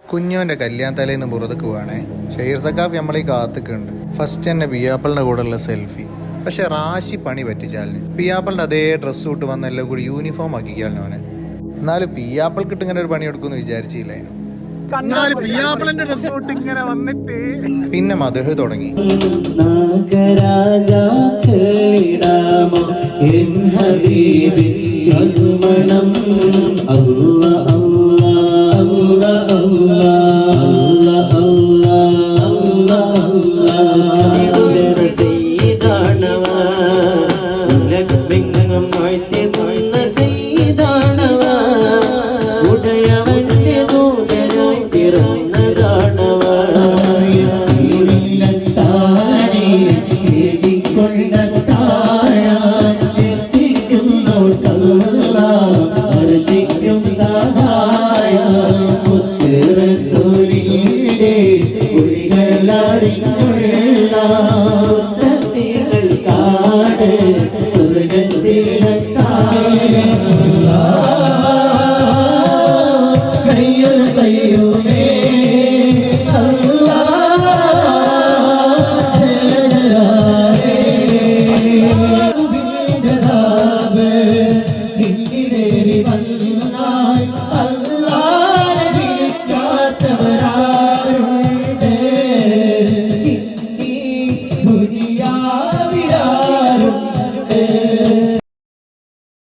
കുഞ്ഞോന്റെ കല്യാണ തലേന്ന് പുറത്തേക്ക് പോവാണേ. ഷെയർ സഖാഫ് നമ്മളീ കാത്തുക്കുണ്ട്. ഫസ്റ്റ് തന്നെ പിയാപ്പിളിന്റെ കൂടെയുള്ള സെൽഫി. പക്ഷെ റാശി പണി പറ്റിച്ചാലിന് പിയാപ്പിളിന്റെ അതേ ഡ്രസ്സ് ഇട്ട് വന്ന എല്ലാം കൂടി യൂണിഫോം ആക്കിക്കാലിന് അവനെ. എന്നാലും പിയാപ്പിൾക്ക് ഇങ്ങനെ ഒരു പണി എടുക്കുമെന്ന് വിചാരിച്ചില്ലായിരുന്നു. പിന്നെ മധുഹ് തുടങ്ങി.